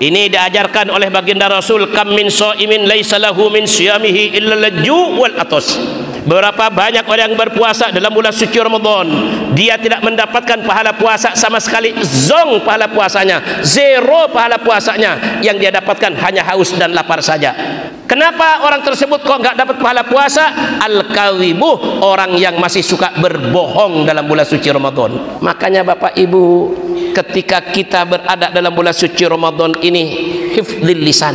Ini diajarkan oleh baginda Rasul, kam min shaimin laisa lahu min siyamihi illa laju wal atos. Berapa banyak orang yang berpuasa dalam bulan suci Ramadan, dia tidak mendapatkan pahala puasa sama sekali, zong pahala puasanya, zero pahala puasanya. Yang dia dapatkan hanya haus dan lapar saja. Kenapa orang tersebut kok nggak dapat pahala puasa? Al-kadhibu, orang yang masih suka berbohong dalam bulan suci Ramadan. Makanya Bapak Ibu, ketika kita berada dalam bulan suci Ramadan ini, hifdzil lisan,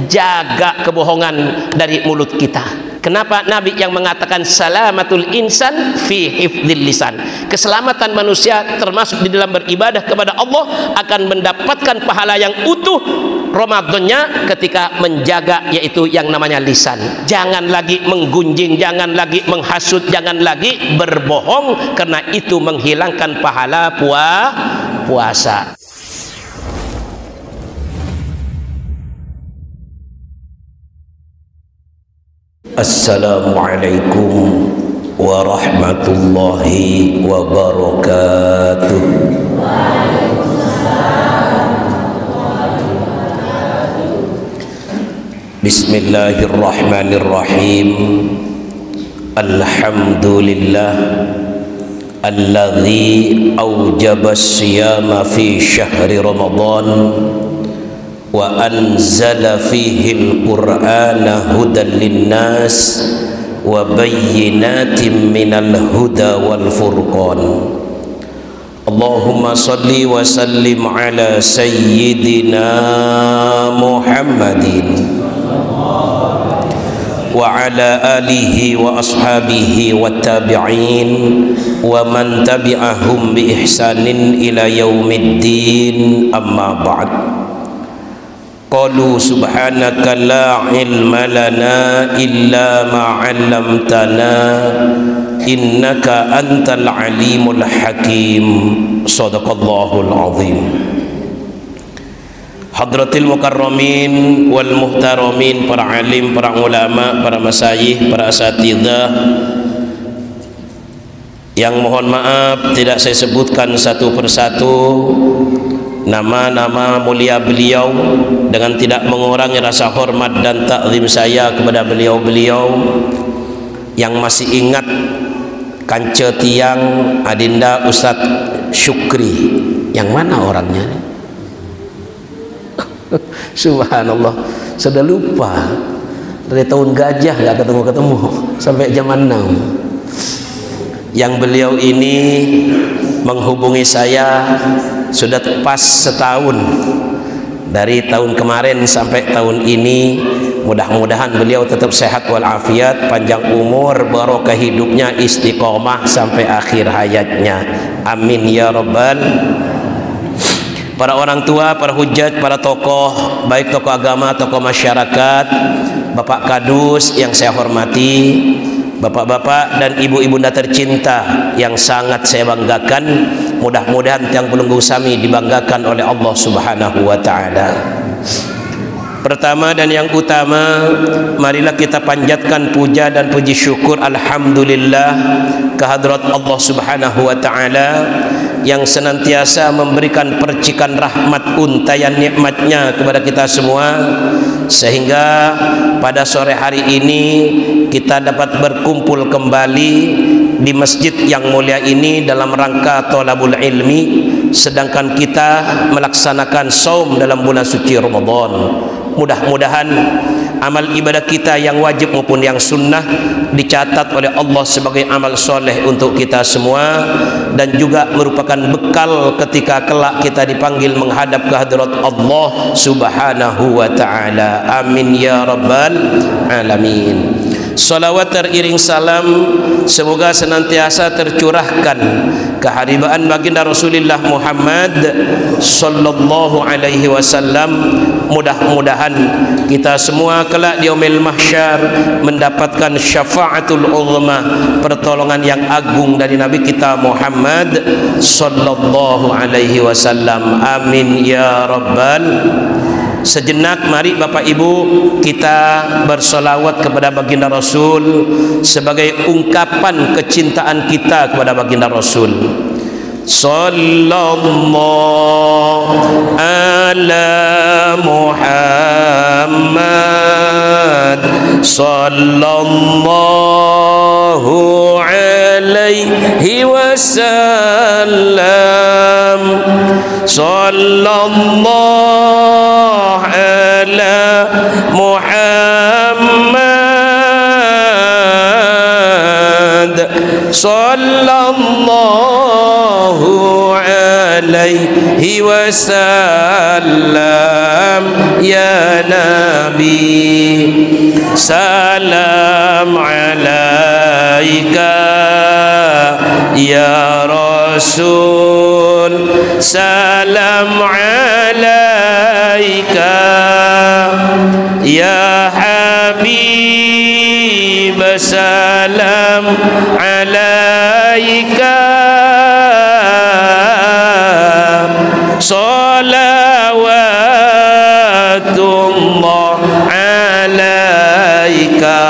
jaga kebohongan dari mulut kita. Kenapa Nabi yang mengatakan salamatul insan fi hifdzil lisan? Keselamatan manusia termasuk di dalam beribadah kepada Allah akan mendapatkan pahala yang utuh Ramadannya ketika menjaga, yaitu yang namanya lisan. Jangan lagi menggunjing, jangan lagi menghasut, jangan lagi berbohong, karena itu menghilangkan pahala puasa. Assalamualaikum warahmatullahi wabarakatuh. Bismillahirrahmanirrahim. Alhamdulillah alladzi awjaba as-siyama fi syahri Ramadan wa anzala fihi al-Qur'ana hudan linnas wa bayyinatin minal huda wal furqan. Allahumma salli wa sallim ala sayyidina Muhammadin wa ala alihi wa ashabihi wa tabi'in wa man tabi'ahum bi ihsanin ila yaumiddin, amma ba'd. Qalu subhanaka la ilma lana illa ma 'allamtana innaka antal alimul hakim. Shadaqallahul azim. Hadratil mukarramin wal muhtaramin, para alim, para ulama, para masyayikh, para asatidzah yang mohon maaf tidak saya sebutkan satu persatu nama-nama mulia beliau dengan tidak mengurangi rasa hormat dan takzim saya kepada beliau-beliau yang masih ingat kanca tiang Adinda Ustadz Syukri. Yang mana orangnya? Subhanallah, sudah lupa. Dari tahun gajah nggak ketemu-ketemu sampai zaman now. Yang beliau ini menghubungi saya sudah pas setahun, dari tahun kemarin sampai tahun ini. Mudah-mudahan beliau tetap sehat walafiat, panjang umur, barokah hidupnya, istiqomah sampai akhir hayatnya. Amin ya rabbal. Para orang tua, para hujat, para tokoh, baik tokoh agama, tokoh masyarakat, Bapak Kadus yang saya hormati, bapak-bapak dan ibu-ibunda tercinta yang sangat saya banggakan. Mudah-mudahan yang belenggu sami dibanggakan oleh Allah Subhanahu wa ta'ala. Pertama dan yang utama, marilah kita panjatkan puja dan puji syukur alhamdulillah kehadrat Allah Subhanahu wa ta'ala yang senantiasa memberikan percikan rahmat, untayan nikmatnya kepada kita semua, sehingga pada sore hari ini kita dapat berkumpul kembali di masjid yang mulia ini dalam rangka thalabul ilmi, sedangkan kita melaksanakan saum dalam bulan suci Ramadan. Mudah-mudahan amal ibadah kita yang wajib maupun yang sunnah dicatat oleh Allah sebagai amal soleh untuk kita semua, dan juga merupakan bekal ketika kelak kita dipanggil menghadap kehadrat Allah Subhanahu wa ta'ala. Amin ya rabbal alamin. Salawat teriring salam semoga senantiasa tercurahkan keharibaan baginda Rasulullah Muhammad sallallahu alaihi wasallam. Mudah-mudahan kita semua kelak di yaumil mahsyar mendapatkan syafaatul uzma, pertolongan yang agung dari Nabi kita Muhammad sallallahu alaihi wasallam. Amin ya rabbal. Sejenak mari Bapak Ibu kita bersolawat kepada baginda Rasul sebagai ungkapan kecintaan kita kepada baginda Rasul. sallallahu ala Muhammad sallallahu alaihi wasallam sallallahu ala Muhammad sallallahu alaihi wasallam ya Nabi salam alaika ya Rasul salam alaika ya Habib salam alaika salawatullah alaika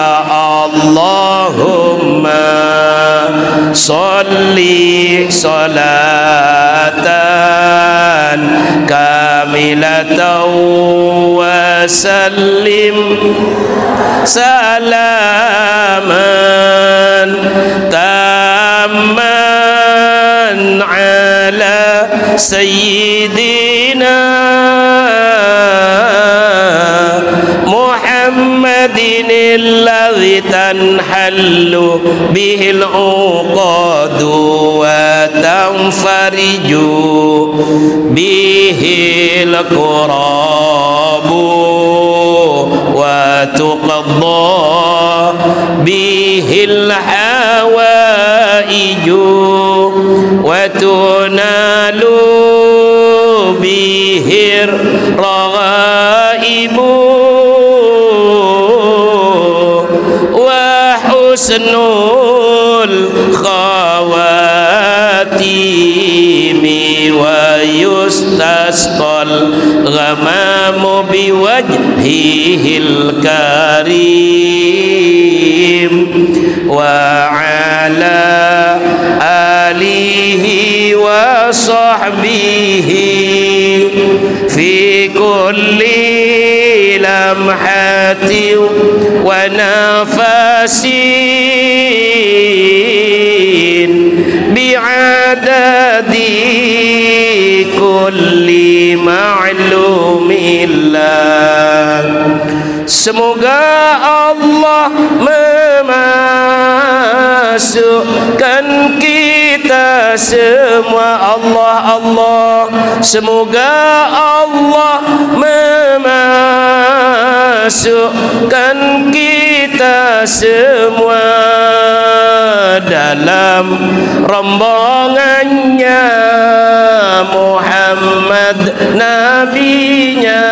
Allahumma salli salatan kamilatan wa sallim salaman tamman ala sayyidina Muhammadin alladhi tanhallu bihil uqadu wa tanfariju bihil qurabu wa tuqadda bihil hawaiju wa tunalu bihir raghaibu husnul khawatimi wa yustasqal ghamamu biwajhihil karim wa ala alihi wa sahbihi fi kulli lamhati wa nafasin bi'adadi kulli ma'lumillah. Semoga Allah memasukkan kita semua Allah semoga Allah memasukkan kita semua dalam rombongannya Muhammad nabinya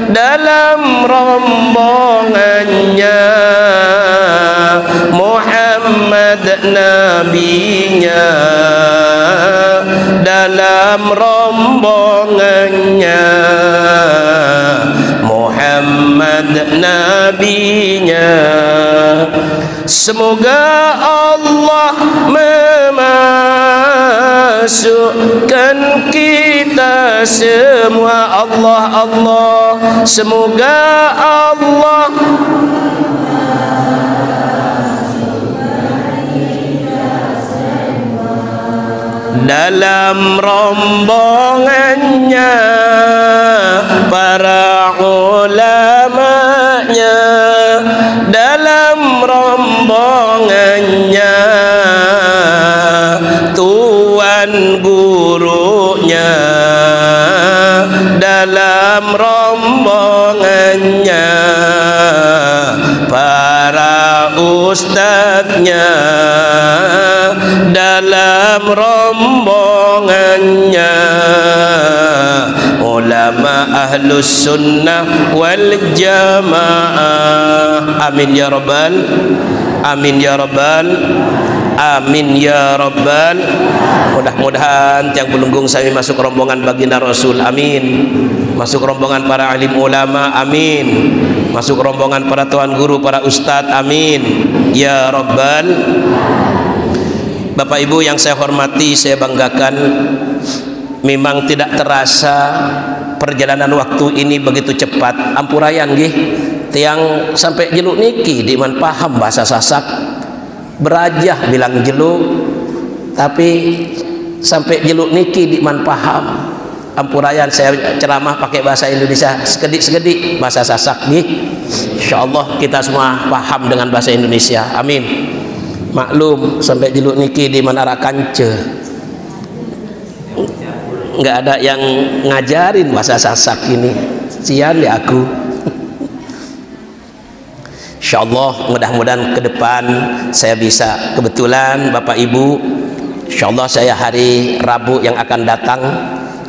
dalam rombongannya Muhammad nabinya dalam rombongannya Muhammad nabinya. Semoga Allah memasukkan kita semua Allah semoga Allah dalam rombongannya para ulamanya dalam rombongannya tuan gurunya dalam rombongannya para ustadznya dalam rombongannya ulama ahlus sunnah wal jamaah. Amin ya rabbal amin ya rabbal amin ya rabbal. Mudah-mudahan tiang pelunggung sami masuk rombongan baginda Rasul. Amin. Masuk rombongan para alim ulama. Amin. Masuk rombongan para tuan guru, para ustadz. Amin ya rabbal. Bapak Ibu yang saya hormati, saya banggakan, memang tidak terasa perjalanan waktu ini begitu cepat. Ampurayan nggih, tiang sampai jeluk niki di man paham bahasa Sasak, berajah bilang jeluk, tapi sampai jeluk niki di man paham. Ampurayan saya ceramah pakai bahasa Indonesia sekedik-sekedik bahasa Sasak nih. Insyaallah kita semua paham dengan bahasa Indonesia. Amin. Maklum sampai jeluk niki di Menara Kance nggak ada yang ngajarin bahasa Sasak ini. Sian ya aku. Insyaallah mudah-mudahan ke depan saya bisa, kebetulan Bapak Ibu, insyaallah saya hari Rabu yang akan datang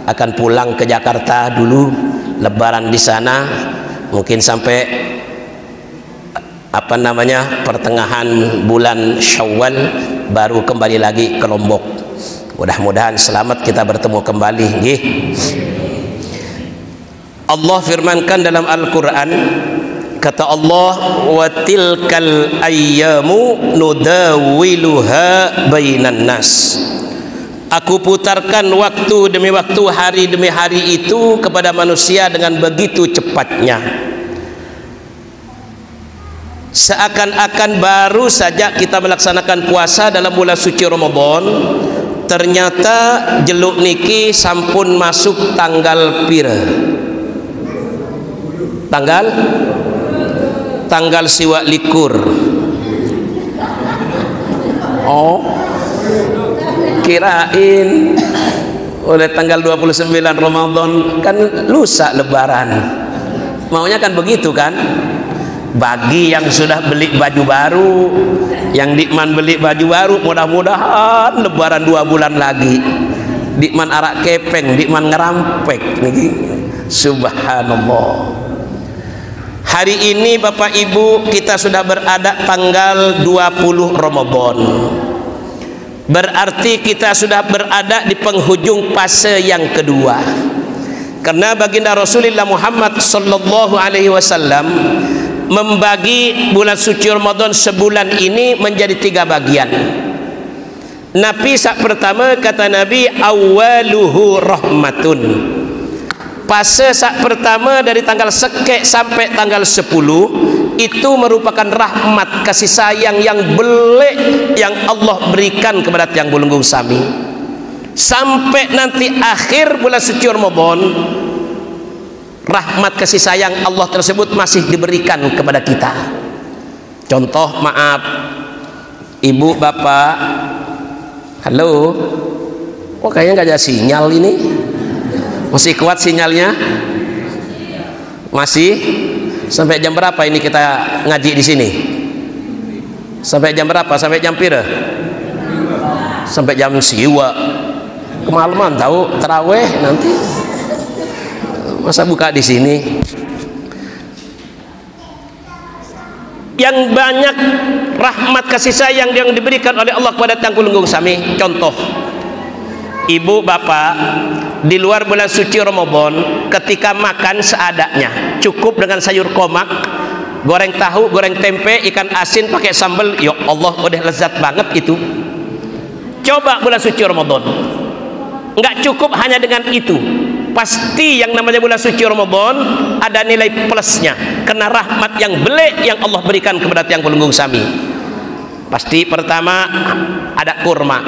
akan pulang ke Jakarta dulu, lebaran di sana, mungkin sampai pertengahan bulan Syawal baru kembali lagi ke Lombok. Mudah-mudahan selamat kita bertemu kembali nggih. Allah firmankan dalam Al-Qur'an, kata Allah, wa tilkal ayyamu nudawiluha bainan nas. Aku putarkan waktu demi waktu, hari demi hari itu kepada manusia dengan begitu cepatnya. Seakan-akan baru saja kita melaksanakan puasa dalam bulan suci Ramadan, ternyata jeluk niki sampun masuk tanggal pira? Tanggal siwa likur. Oh, kirain oleh tanggal 29 Ramadan kan lusa lebaran. Maunya kan begitu kan? Bagi yang sudah beli baju baru, yang dikman beli baju baru, mudah-mudahan lebaran 2 bulan lagi. Dikman arak kepeng, dikman ngerampek niki. Subhanallah. Hari ini Bapak Ibu kita sudah berada tanggal 20 Ramadan. Berarti kita sudah berada di penghujung fase yang kedua. Karena baginda Rasulullah Muhammad sallallahu alaihi wasallam membagi bulan suci Ramadan sebulan ini menjadi 3 bagian. Nabi saat pertama kata Nabi, awaluhu rahmatun. Fase saat pertama dari tanggal sekek sampai tanggal 10 itu merupakan rahmat, kasih sayang yang belik yang Allah berikan kepada tiang Bulunggung Sami. Sampai nanti akhir bulan suci Ramadan, rahmat kasih sayang Allah tersebut masih diberikan kepada kita. Contoh, maaf ibu bapak, halo, kok kayaknya nggak ada sinyal ini? Masih kuat sinyalnya? Masih? Sampai jam berapa ini kita ngaji di sini? Sampai jam berapa? Sampai jam pira? Sampai jam siwa. Kemalaman tahu terawih nanti. Masa buka di sini? Yang banyak rahmat kasih sayang yang diberikan oleh Allah kepada tiang Bulunggung Sami. Contoh, ibu bapak di luar bulan suci Ramadan ketika makan seadanya, cukup dengan sayur komak, goreng tahu, goreng tempe, ikan asin pakai sambal, ya Allah udah lezat banget itu. Coba bulan suci Ramadan nggak cukup hanya dengan itu, pasti yang namanya bulan suci Ramadan ada nilai plusnya karena rahmat yang belik yang Allah berikan kepada tiang Bulunggung Sami. Pasti pertama ada kurma.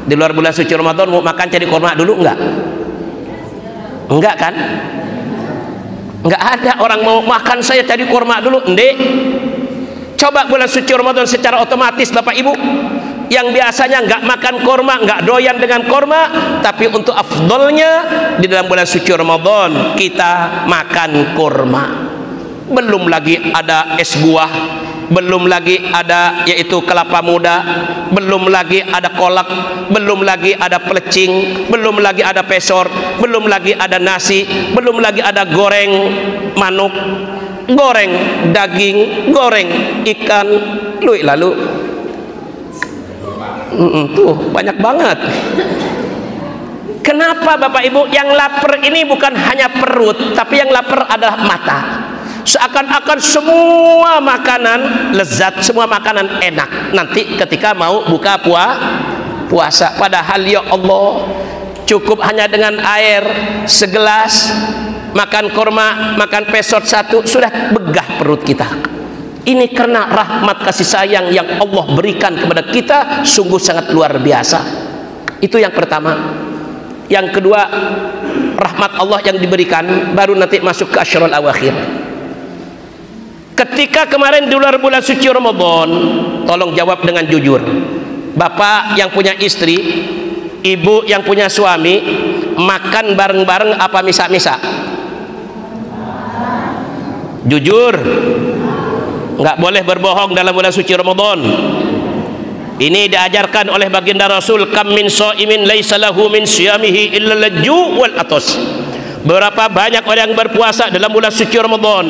Di luar bulan suci Ramadan mau makan cari kurma dulu enggak? Enggak kan? Enggak ada orang mau makan saya cari kurma dulu, ndek. Coba bulan suci Ramadan secara otomatis Bapak Ibu yang biasanya enggak makan kurma, enggak doyan dengan kurma, tapi untuk afdolnya di dalam bulan suci Ramadan kita makan kurma. Belum lagi ada es buah, belum lagi ada yaitu kelapa muda, belum lagi ada kolak, belum lagi ada pelecing, belum lagi ada pesor, belum lagi ada nasi, belum lagi ada goreng manuk, goreng daging, goreng ikan, lalu tuh banyak banget. Kenapa Bapak Ibu? Yang lapar ini bukan hanya perut, tapi yang lapar adalah mata. Seakan-akan semua makanan lezat, semua makanan enak nanti ketika mau buka puasa. Padahal ya Allah, cukup hanya dengan air segelas, makan kurma, makan pesot satu, sudah begah perut kita. Ini karena rahmat kasih sayang yang Allah berikan kepada kita sungguh sangat luar biasa. Itu yang pertama. Yang kedua, rahmat Allah yang diberikan baru nanti masuk ke Asyrul Awakhir. Ketika kemarin di luar bulan suci Ramadan, tolong jawab dengan jujur. Bapak yang punya istri, ibu yang punya suami, makan bareng-bareng apa misa-misa? Jujur. Enggak boleh berbohong dalam bulan suci Ramadan. Ini diajarkan oleh baginda Rasul, kam min shaimin laisa lahu min siyamihi illa laju wal atos. Berapa banyak orang yang berpuasa dalam bulan suci Ramadan,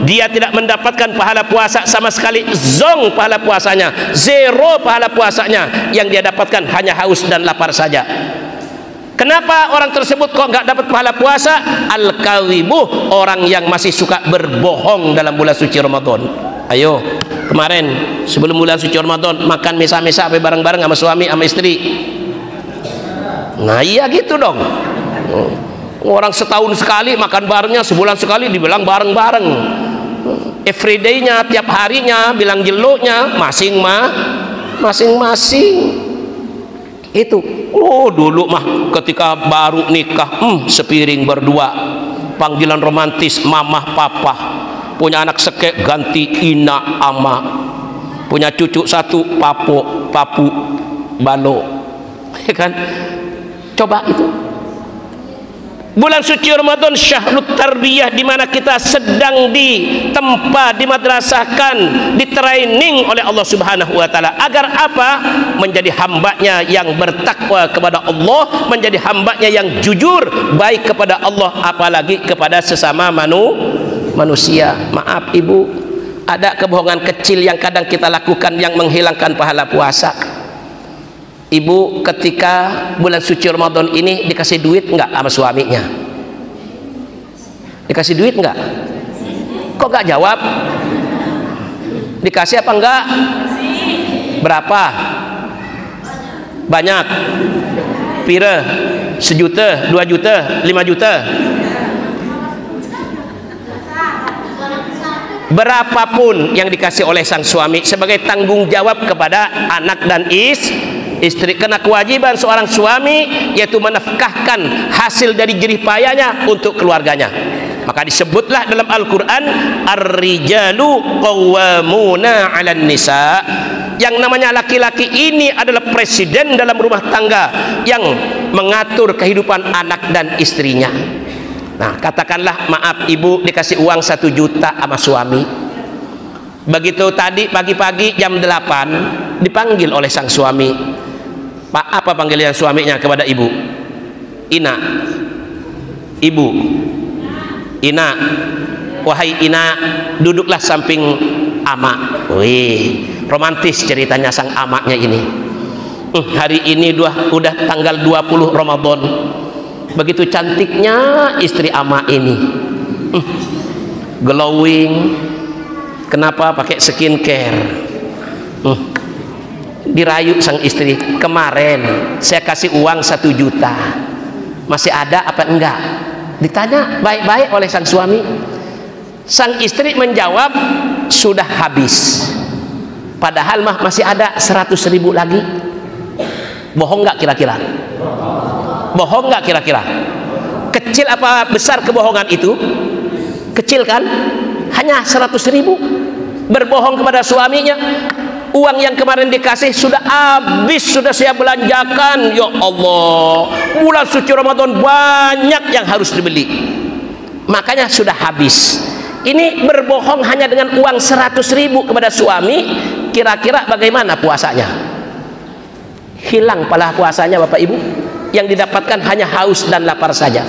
dia tidak mendapatkan pahala puasa sama sekali, zong pahala puasanya, zero pahala puasanya. Yang dia dapatkan hanya haus dan lapar saja. Kenapa orang tersebut kok nggak dapat pahala puasa? Al-kadhibu, orang yang masih suka berbohong dalam bulan suci Ramadan. Ayo, kemarin sebelum bulan suci Ramadan makan misa-misa apa bareng-bareng sama suami sama istri. Nah iya gitu dong. Orang setahun sekali makan barengnya, sebulan sekali dibilang bareng-bareng. Everyday-nya, tiap harinya bilang jeluknya masing-masing. Itu dulu mah ketika baru nikah sepiring berdua, panggilan romantis mamah papa, punya anak sekek ganti ina ama, punya cucu satu papu balo, ya kan? Coba itu bulan suci Ramadan, syahrut tarbiyah, di mana kita sedang ditempa, dimadrasahkan, ditraining oleh Allah Subhanahu wa taala agar apa? Menjadi hambanya yang bertakwa kepada Allah, menjadi hambanya yang jujur baik kepada Allah apalagi kepada sesama manusia. Maaf Ibu, ada kebohongan kecil yang kadang kita lakukan yang menghilangkan pahala puasa. Ibu ketika bulan suci Ramadan ini dikasih duit enggak sama suaminya? Dikasih duit enggak? Kok enggak jawab? Dikasih apa enggak? Berapa? Banyak? Pira? 1 juta? 2 juta? 5 juta? Berapapun yang dikasih oleh sang suami sebagai tanggung jawab kepada anak dan istri. Karena kewajiban seorang suami yaitu menafkahkan hasil dari jerih payahnya untuk keluarganya. Maka disebutlah dalam Al-Quran, ar-rijalu qawwamuna 'alan nisa. Yang namanya laki-laki ini adalah presiden dalam rumah tangga yang mengatur kehidupan anak dan istrinya. Nah, katakanlah maaf Ibu dikasih uang 1 juta sama suami. Begitu tadi pagi-pagi jam 8 dipanggil oleh sang suami. Pak, apa panggilan suaminya kepada Ibu? Ina. Ibu. Ina. Wahai Ina, duduklah samping ama. Wih, romantis ceritanya sang amaknya ini. Hari ini udah tanggal 20 Ramadan. Begitu cantiknya istri ama ini, glowing. Kenapa pakai skincare? Dirayu sang istri, kemarin saya kasih uang 1 juta, masih ada apa enggak? Ditanya baik-baik oleh sang suami. Sang istri menjawab sudah habis, padahal mah masih ada 100.000 lagi. Bohong nggak kira-kira? Bohong nggak kira-kira? Kecil apa besar kebohongan itu? Kecil kan? Hanya 100.000. Berbohong kepada suaminya, uang yang kemarin dikasih sudah habis, sudah saya belanjakan. Ya Allah, bulan suci Ramadan banyak yang harus dibeli, makanya sudah habis. Ini berbohong hanya dengan uang 100.000 kepada suami. Kira-kira bagaimana puasanya? Hilang pahala puasanya Bapak Ibu. Yang didapatkan hanya haus dan lapar saja.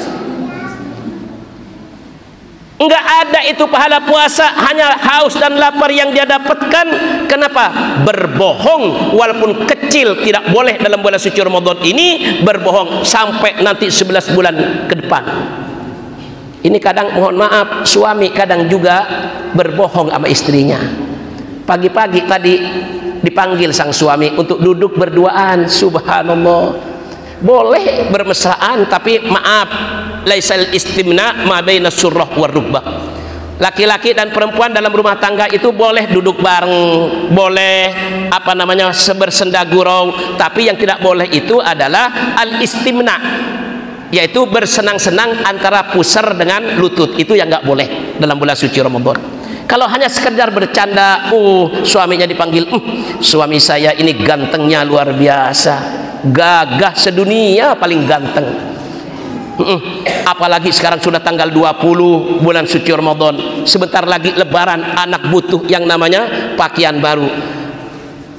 Enggak ada itu pahala puasa, hanya haus dan lapar yang dia dapatkan. Kenapa? Berbohong walaupun kecil tidak boleh dalam bulan suci Ramadan ini berbohong sampai nanti 11 bulan ke depan. Ini kadang mohon maaf suami kadang juga berbohong sama istrinya. Pagi-pagi tadi dipanggil sang suami untuk duduk berduaan. Subhanallah, boleh bermesraan, tapi maaf, laisal istimna ma baina surrah war rukbah. Laki-laki dan perempuan dalam rumah tangga itu boleh duduk bareng, boleh bersenda gurau, tapi yang tidak boleh itu adalah al istimna, yaitu bersenang-senang antara pusar dengan lutut. Itu yang nggak boleh dalam bulan suci Ramadan. Kalau hanya sekedar bercanda, suaminya dipanggil, suami saya ini gantengnya luar biasa, gagah sedunia, paling ganteng. Apalagi sekarang sudah tanggal 20 bulan suci Ramadan, sebentar lagi lebaran, anak butuh yang namanya pakaian baru.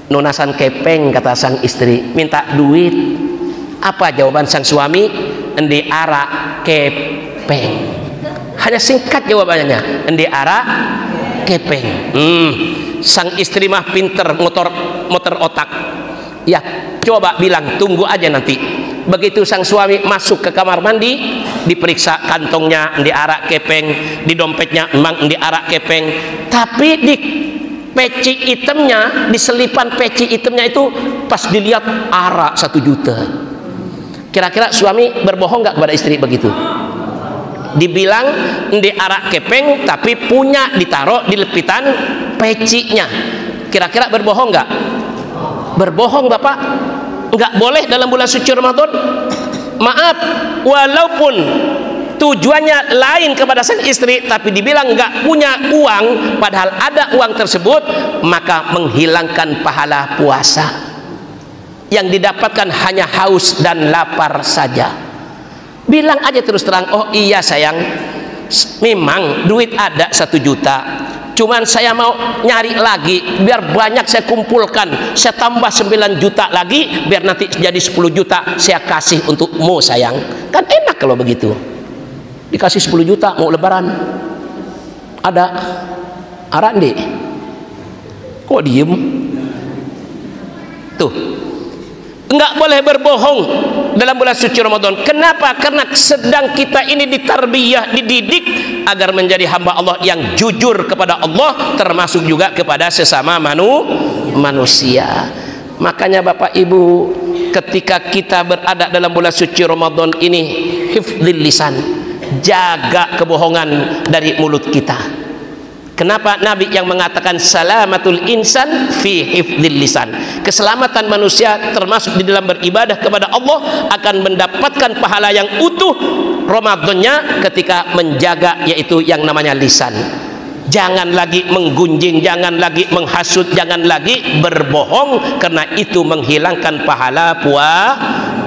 Nonasan kepeng, kata sang istri, minta duit. Apa jawaban sang suami? Endi arak kepeng. Hanya singkat jawabannya, endi arak kepeng. Sang istri mah pinter, motor otak. Ya, coba bilang tunggu aja nanti. Begitu sang suami masuk ke kamar mandi, diperiksa kantongnya, di arak kepeng, di dompetnya emang di arak kepeng, tapi di peci itemnya, di selipan peci itemnya itu pas dilihat arak 1 juta. Kira-kira suami berbohong nggak kepada istri begitu? Dibilang di arak kepeng, tapi punya ditaruh di lepitan pecinya. Kira-kira berbohong nggak? Berbohong, Bapak. Nggak boleh dalam bulan suci Ramadan. Maaf, walaupun tujuannya lain kepada sang istri, tapi dibilang nggak punya uang padahal ada uang tersebut, maka menghilangkan pahala puasa. Yang didapatkan hanya haus dan lapar saja. Bilang aja terus terang, oh iya sayang, memang duit ada 1 juta, cuman saya mau nyari lagi biar banyak saya kumpulkan, saya tambah 9 juta lagi biar nanti jadi 10 juta saya kasih untukmu sayang. Kan enak kalau begitu, dikasih 10 juta mau lebaran. Ada arandi kok diem tuh. Enggak boleh berbohong dalam bulan suci Ramadan. Kenapa? Karena sedang kita ini ditarbiyah, dididik agar menjadi hamba Allah yang jujur kepada Allah, termasuk juga kepada sesama manusia. Makanya Bapak Ibu, ketika kita berada dalam bulan suci Ramadan ini, hifdzil lisan, jaga kebohongan dari mulut kita. Kenapa Nabi yang mengatakan salamatul insan fi hifdzil lisan? Keselamatan manusia termasuk di dalam beribadah kepada Allah akan mendapatkan pahala yang utuh Ramadannya ketika menjaga, yaitu yang namanya lisan. Jangan lagi menggunjing, jangan lagi menghasut, jangan lagi berbohong, karena itu menghilangkan pahala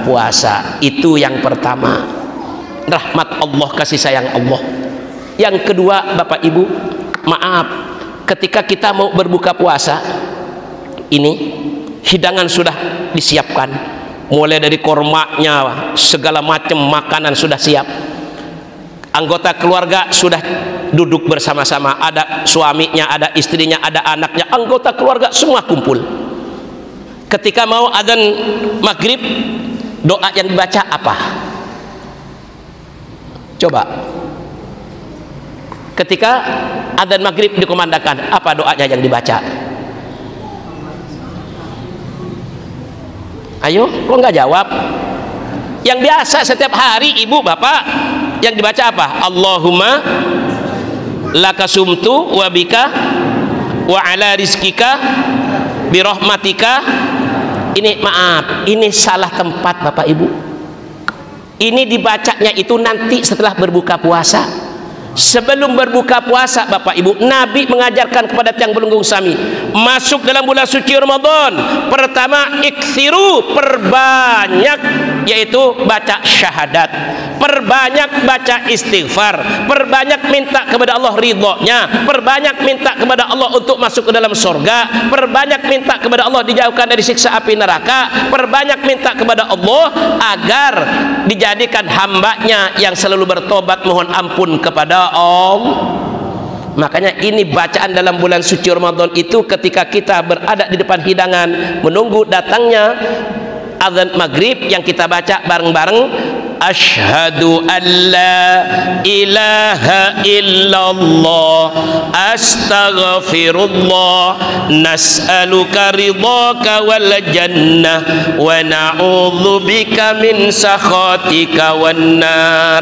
puasa. Itu yang pertama. Rahmat Allah, kasih sayang Allah. Yang kedua, Bapak Ibu, maaf, ketika kita mau berbuka puasa ini, hidangan sudah disiapkan, mulai dari kormanya, segala macam makanan sudah siap. Anggota keluarga sudah duduk bersama-sama, ada suaminya, ada istrinya, ada anaknya, anggota keluarga semua kumpul. Ketika mau adzan maghrib, doa yang dibaca apa? Coba. Ketika adzan maghrib dikumandangkan, apa doanya yang dibaca? Ayo, kok nggak jawab? Yang biasa setiap hari ibu bapak yang dibaca apa? Allahumma lakasumtu wa bika wa ala rizkika birahmatika. Ini maaf, ini salah tempat Bapak Ibu. Ini dibacanya itu nanti setelah berbuka puasa. Sebelum berbuka puasa Bapak Ibu, Nabi mengajarkan kepada tiang belenggung sami, masuk dalam bulan suci Ramadan, pertama iksiru, perbanyak, yaitu baca syahadat, perbanyak baca istighfar, perbanyak minta kepada Allah ridhonya, perbanyak minta kepada Allah untuk masuk ke dalam surga, perbanyak minta kepada Allah dijauhkan dari siksa api neraka, perbanyak minta kepada Allah agar dijadikan hambanya yang selalu bertobat mohon ampun kepada Allah. Makanya ini bacaan dalam bulan suci Ramadan itu ketika kita berada di depan hidangan menunggu datangnya azan maghrib yang kita baca bareng-bareng, Asyhadu an la ilaha illallah, astaghfirullah, nas'aluka ridhaka wal jannah wa na'udzubika min sakhatika wan nar.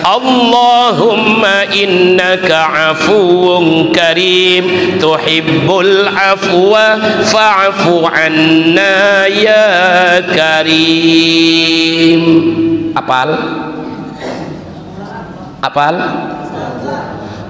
Allahumma innaka afuwun karim tuhibbul afwa fa'fu anna ya karim. Apal?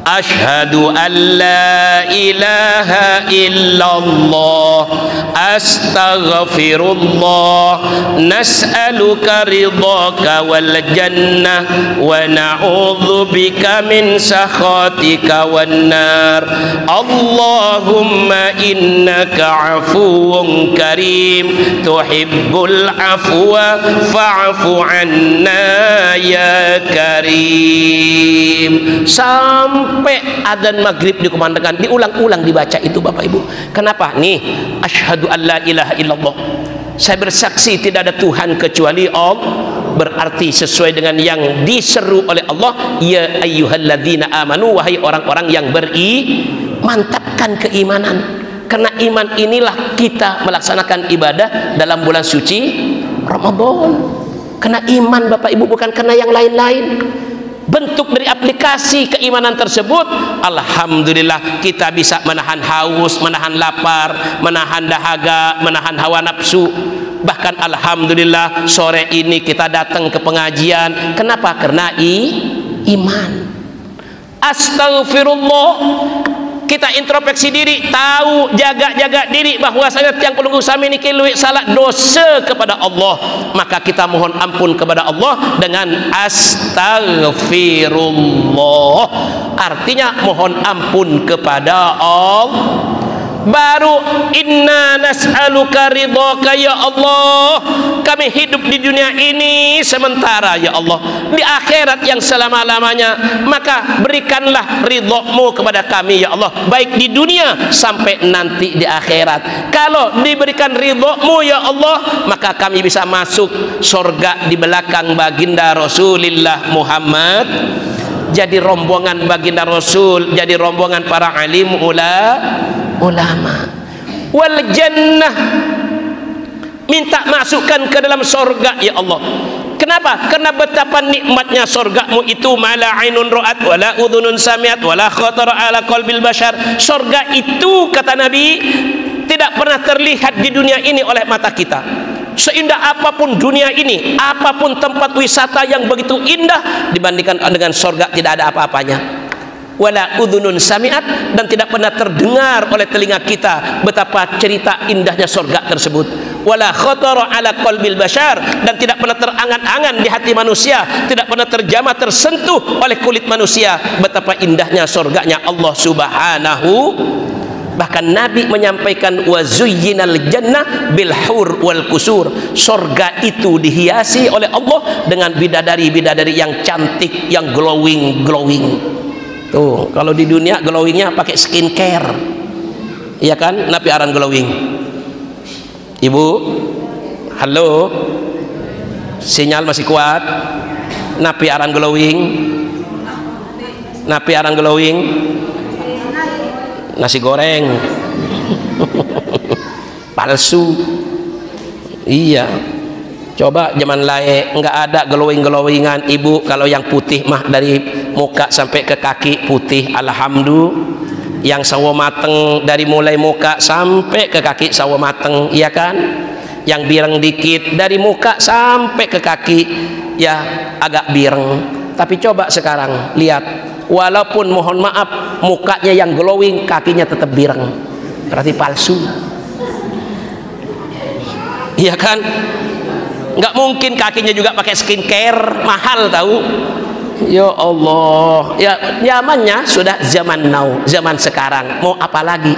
Asyhadu an la ilaha illallah, astaghfirullah, nas'aluka ridhaka wal jannah wa na'udzubika min sakhatika wan nar. Allahumma innaka afuwun karim tuhibbul afwa fa'fu anna ya karim. Sampai adzan maghrib dikumandangkan, diulang-ulang dibaca itu Bapak Ibu. Kenapa? Nih, asyhadu an la ilaha illallah, saya bersaksi tidak ada Tuhan kecuali Allah, berarti sesuai dengan yang diseru oleh Allah, ya ayyuhalladzina amanu, wahai orang-orang yang mantapkan keimanan. Karena iman inilah kita melaksanakan ibadah dalam bulan suci Ramadan. Karena iman Bapak Ibu, bukan karena yang lain-lain. Bentuk dari aplikasi keimanan tersebut, alhamdulillah kita bisa menahan haus, menahan lapar, menahan dahaga, menahan hawa nafsu. Bahkan alhamdulillah sore ini kita datang ke pengajian. Kenapa? Karena iman. Astagfirullah, kita introspeksi diri, tahu, jaga diri bahwasanya tiang pelunggu sami niki luwih salah dosa kepada Allah, maka kita mohon ampun kepada Allah dengan astagfirullah, artinya mohon ampun kepada Allah. Baru inna nas'aluka ridhaka ya Allah, kami hidup di dunia ini sementara ya Allah, di akhirat yang selama-lamanya, maka berikanlah ridho-Mu kepada kami ya Allah, baik di dunia sampai nanti di akhirat. Kalau diberikan ridho-Mu ya Allah, maka kami bisa masuk surga di belakang baginda Rasulullah Muhammad, jadi rombongan baginda Rasul, jadi rombongan para alim ulama. Wal jannah, minta masukkan ke dalam surga ya Allah. Kenapa? Karena betapa nikmatnya surga-Mu itu, mala ainun ra'at wala udhunun sami'at wala khatara ala qalbil bashar. Surga itu kata Nabi tidak pernah terlihat di dunia ini oleh mata kita. Seindah apapun dunia ini, apapun tempat wisata yang begitu indah, dibandingkan dengan surga tidak ada apa-apanya. Wala udhunun sami'at, dan tidak pernah terdengar oleh telinga kita betapa cerita indahnya surga tersebut. Wala khatara ala qalbil bashar, dan tidak pernah terangan-angan di hati manusia, tidak pernah terjamah tersentuh oleh kulit manusia betapa indahnya surganya Allah Subhanahu. Bahkan Nabi menyampaikan wa zuyyinal jannah bil hur wal kusur, surga itu dihiasi oleh Allah dengan bidadari-bidadari yang cantik, yang glowing. Tuh, kalau di dunia glowingnya pakai skincare, iya kan? Nabi aran glowing. Ibu, halo, sinyal masih kuat? Nabi aran glowing. Nasi goreng palsu. Iya, coba zaman lae nggak ada glowingan Ibu. Kalau yang putih mah dari muka sampai ke kaki putih, alhamdulillah. Yang sawo mateng dari mulai muka sampai ke kaki sawo mateng, iya kan? Yang bireng dikit dari muka sampai ke kaki ya agak bireng. Tapi coba sekarang lihat, walaupun mohon maaf mukanya yang glowing, kakinya tetap bireng, berarti palsu. Iya kan? Nggak mungkin kakinya juga pakai skincare mahal tahu. Ya Allah, ya zamannya sudah zaman now, zaman sekarang. Mau apa lagi?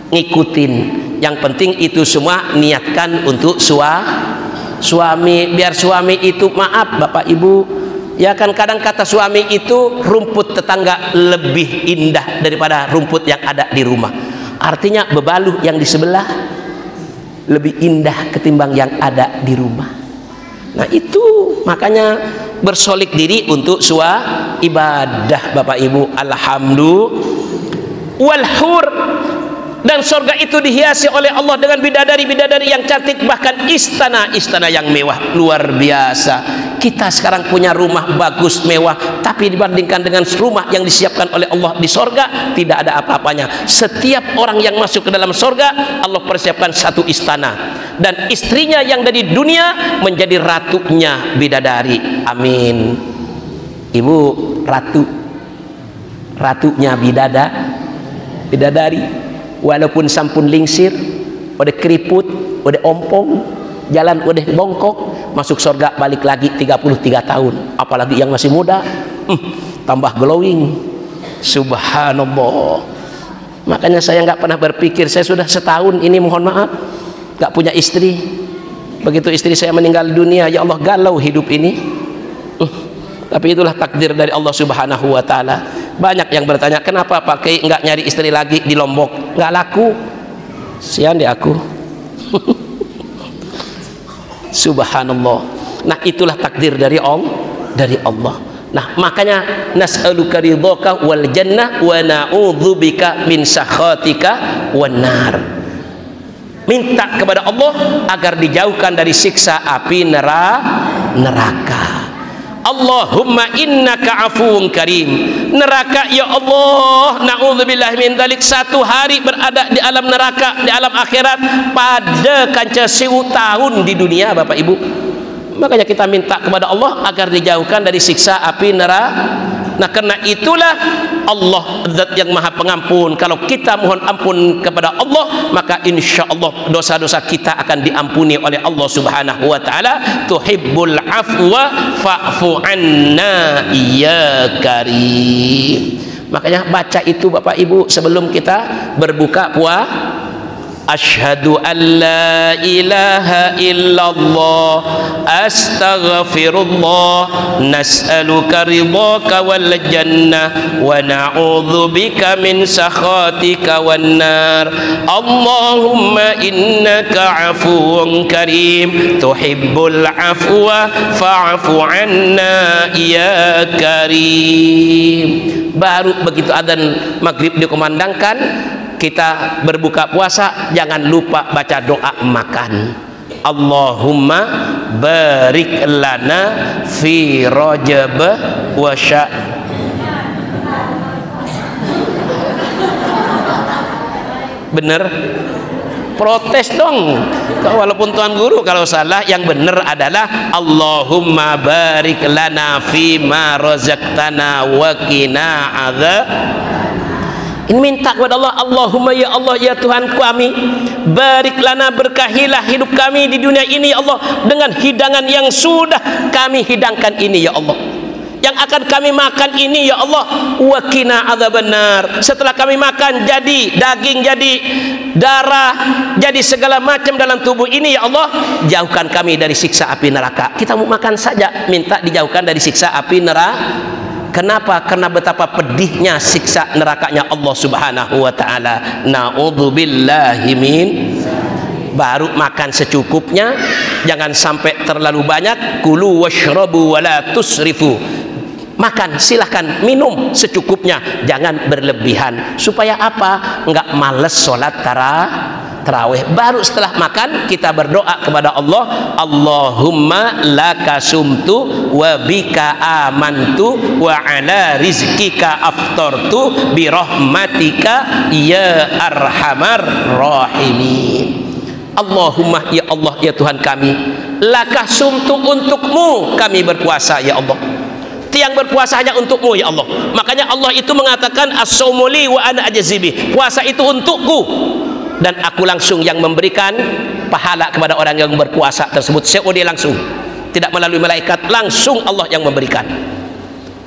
Ngikutin. Yang penting itu semua niatkan untuk suami, biar suami itu, maaf Bapak Ibu, ya kan kadang kata suami itu rumput tetangga lebih indah daripada rumput yang ada di rumah. Artinya bebaluh yang di sebelah lebih indah ketimbang yang ada di rumah. Nah itu makanya bersolik diri untuk ibadah Bapak Ibu. Alhamdulillah. Wal hur, dan surga itu dihiasi oleh Allah dengan bidadari-bidadari yang cantik, bahkan istana-istana yang mewah luar biasa. Kita sekarang punya rumah bagus mewah, tapi dibandingkan dengan rumah yang disiapkan oleh Allah di surga tidak ada apa-apanya. Setiap orang yang masuk ke dalam surga Allah persiapkan satu istana, dan istrinya yang dari dunia menjadi ratunya bidadari. Amin. Ibu ratunya bidadari, walaupun sampun lingsir, udah keriput, udah ompong, jalan udah bongkok, masuk surga balik lagi 33 tahun. Apalagi yang masih muda, tambah glowing. Subhanallah. Makanya saya nggak pernah berpikir, saya sudah setahun ini mohon maaf nggak punya istri. Begitu istri saya meninggal dunia, ya Allah galau hidup ini. Tapi itulah takdir dari Allah Subhanahu wa taala. Banyak yang bertanya, kenapa Pak Kiai nggak nyari istri lagi di Lombok? Nggak laku. Sian deh aku. Subhanallah. Nah itulah takdir dari Allah. Nah makanya nas'aluka ridhaka wal jannah wa na'udzubika min sakhatika wan nar. Minta kepada Allah agar dijauhkan dari siksa api neraka. Allahumma innaka afuwun karim. Neraka ya Allah, na'udzubillah min dzalik, satu hari berada di alam neraka, di alam akhirat pada kanca 1000 tahun di dunia Bapak Ibu. Makanya kita minta kepada Allah agar dijauhkan dari siksa api neraka. Nah karena itulah Allah zat yang maha pengampun. Kalau kita mohon ampun kepada Allah, maka insya Allah dosa-dosa kita akan diampuni oleh Allah Subhanahu wa taala. Tuhibbul afwa fa'fu anna ya karim. Makanya baca itu Bapak Ibu sebelum kita berbuka puasa. Asyhadu an la ilaha illallah astaghfirullah nas'aluka ridhaka wal jannah wa na'udzubika min sakhatika wan nar. Allahumma innaka afuwun karim tuhibbul afwa fa'fu anna ya karim. Baru begitu adzan maghrib dikumandangkan, kita berbuka puasa, jangan lupa baca doa makan. Allahumma barik lana fi rajab wa bener? Protes dong. Walaupun Tuan Guru kalau salah, yang benar adalah Allahumma barik lana fi ma razaqtana wa qina adzab. Ini minta kepada Allah, Allahumma ya Allah ya Tuhan kami, barik lana, berkahilah hidup kami di dunia ini ya Allah dengan hidangan yang sudah kami hidangkan ini ya Allah, yang akan kami makan ini ya Allah, wa qina adzabannar. Setelah kami makan jadi daging, jadi darah, jadi segala macam dalam tubuh ini ya Allah, jauhkan kami dari siksa api neraka. Kita mau makan saja minta dijauhkan dari siksa api neraka. Kenapa? Karena betapa pedihnya siksa nerakanya Allah Subhanahu wa taala. Na'udzubillahi min. Baru makan secukupnya, jangan sampai terlalu banyak. Kulu washrabu wala tusrifu. Makan silahkan, minum secukupnya, jangan berlebihan. Supaya apa? Enggak males sholat tarawih. Baru setelah makan kita berdoa kepada Allah, Allahumma laka sumtu wa bika amantu wa ala rizkika aftartu bi rahmatika ya arhamar rahimin. Allahumma ya Allah ya Tuhan kami, laka sumtu, untukmu kami berpuasa ya Allah. Tiang berpuasa hanya untukmu ya Allah. Makanya Allah itu mengatakan as-saumu li wa ana ajzibi. Puasa itu untukku dan aku langsung yang memberikan pahala kepada orang yang berpuasa tersebut. COD langsung, tidak melalui malaikat, langsung Allah yang memberikan.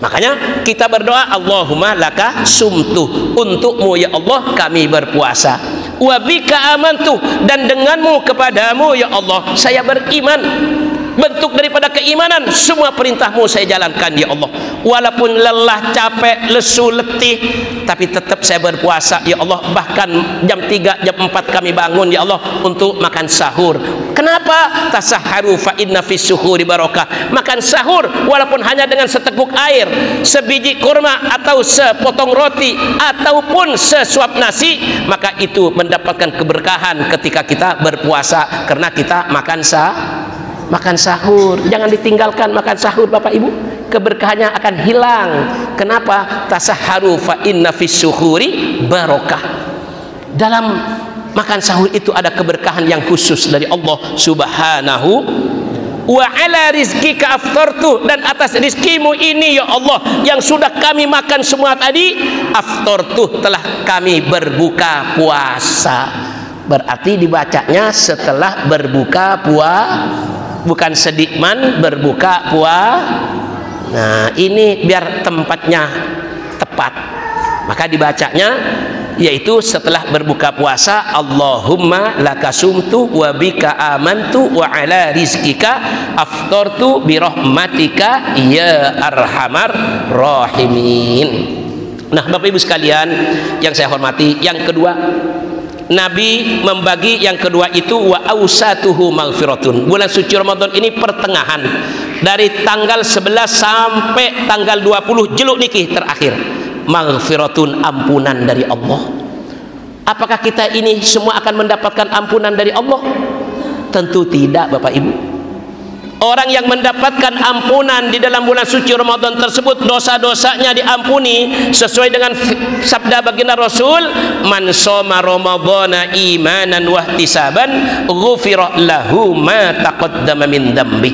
Makanya kita berdoa, Allahumma laka sumtu, untukmu ya Allah kami berpuasa, wa bika amantu, dan denganmu kepadamu ya Allah saya beriman. bentuk daripada keimanan. Semua perintah-Mu saya jalankan ya Allah, walaupun lelah, capek, lesu, letih, tapi tetap saya berpuasa ya Allah. Bahkan jam 3, jam 4 kami bangun ya Allah untuk makan sahur. Kenapa? Tasaharu fa inna fis suhuri barakah. Makan sahur walaupun hanya dengan seteguk air, sebiji kurma, atau sepotong roti, ataupun sesuap nasi, maka itu mendapatkan keberkahan ketika kita berpuasa, karena kita makan sahur. Jangan ditinggalkan makan sahur Bapak Ibu, keberkahannya akan hilang. Kenapa? Tasaharu fa inna fis suhuri barakah. Dalam makan sahur itu ada keberkahan yang khusus dari Allah Subhanahu wa ala rizqika aftartu, dan atas rizkimu ini ya Allah yang sudah kami makan semua tadi, aftartu, telah kami berbuka puasa. Berarti dibacanya setelah berbuka bukan sedikman berbuka Nah, ini biar tempatnya tepat, maka dibacanya yaitu setelah berbuka puasa. Allahumma lakasumtu wa bika amantu wa ala rizkika aftartu birahmatika ya arhamar rahimin. Nah Bapak Ibu sekalian yang saya hormati, yang kedua Nabi membagi yang kedua itu wa ausatuhu maghfiratun. Bulan suci Ramadan ini pertengahan, dari tanggal 11 sampai tanggal 20 jeluk niki terakhir, maghfiratun, ampunan dari Allah. Apakah kita ini semua akan mendapatkan ampunan dari Allah? Tentu tidak Bapak Ibu. Orang yang mendapatkan ampunan di dalam bulan suci Ramadan tersebut, dosa-dosanya diampuni sesuai dengan sabda baginda Rasul, man shoma ramadhana imanan wa ihtisaban ghufira lahu ma taqaddama min dambi.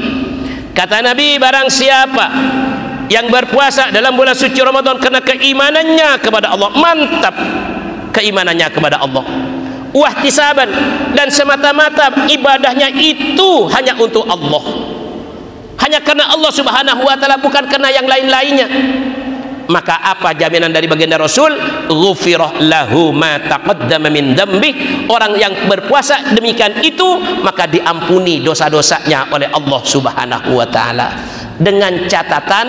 Kata Nabi, barang siapa yang berpuasa dalam bulan suci Ramadan karena keimanannya kepada Allah, mantap keimanannya kepada Allah, wahtisaban, dan semata-mata ibadahnya itu hanya untuk Allah, hanya karena Allah Subhanahu wa taala, bukan karena yang lain-lainnya, maka apa jaminan dari baginda Rasul? Ghufirah lahu ma taqaddama min dambi. Orang yang berpuasa demikian itu maka diampuni dosa-dosanya oleh Allah Subhanahu wa taala, dengan catatan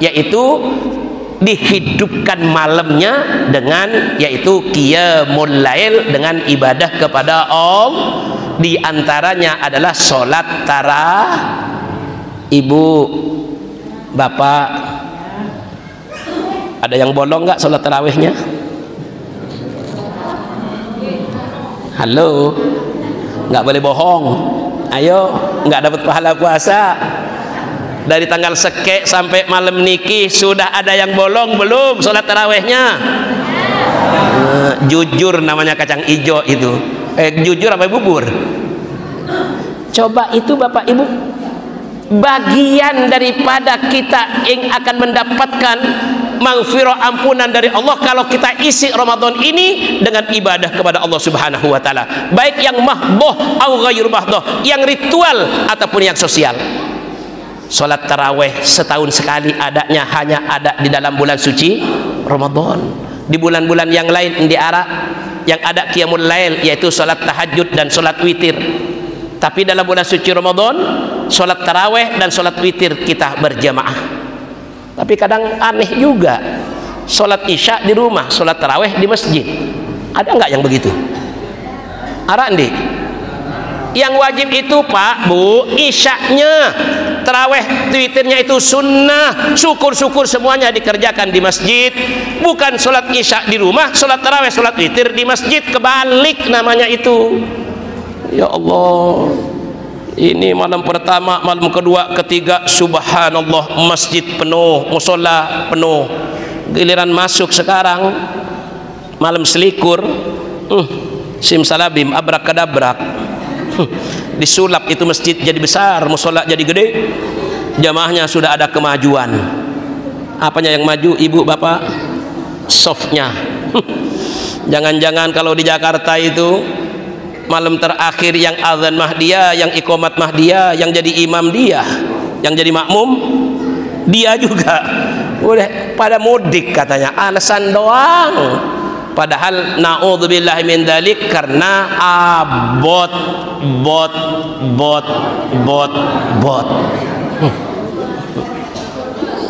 yaitu dihidupkan malamnya dengan yaitu qiyamul lail, dengan ibadah kepada Allah. Di antaranya adalah sholat tarawih. Ibu, bapak, ada yang bolong nggak sholat tarawihnya? Halo, nggak boleh bohong. Ayo, nggak dapat pahala puasa. Dari tanggal sekek sampai malam niki sudah ada yang bolong belum sholat tarawihnya? Jujur namanya kacang ijo itu. Jujur apa bubur? Coba itu Bapak Ibu, bagian daripada kita yang akan mendapatkan maghfirah, ampunan dari Allah, kalau kita isi Ramadan ini dengan ibadah kepada Allah Subhanahu wa taala, baik yang mahdoh atau ghairu mahdoh, yang ritual ataupun yang sosial. Salat tarawih setahun sekali adanya, hanya ada di dalam bulan suci Ramadan. Di bulan-bulan yang lain di Arab yang ada qiyamul lail, yaitu salat tahajud dan salat witir. Tapi dalam bulan suci Ramadan, sholat taraweh dan sholat witir kita berjamaah. Tapi kadang aneh juga, sholat isya di rumah, sholat taraweh di masjid. Ada nggak yang begitu? Arandi. Yang wajib itu Pak, Bu, isyaknya, taraweh, witirnya itu sunnah. Syukur-syukur semuanya dikerjakan di masjid. Bukan sholat isya di rumah, sholat taraweh, sholat witir di masjid. Kebalik namanya itu. Ya Allah, ini malam pertama, malam kedua, ketiga, subhanallah, masjid penuh, musola penuh. Giliran masuk sekarang malam selikur, simsalabim, abrakadabrak, disulap itu masjid jadi besar, musola jadi gede, jamaahnya sudah ada kemajuan. Apanya yang maju Ibu Bapak? Softnya. Jangan-jangan kalau di Jakarta itu malam terakhir yang azan mah dia, yang iqamat mah dia, yang jadi imam dia, yang jadi makmum dia juga. Udah pada mudik katanya, alasan doang. Padahal naudzubillahi min dzalik, karena bot.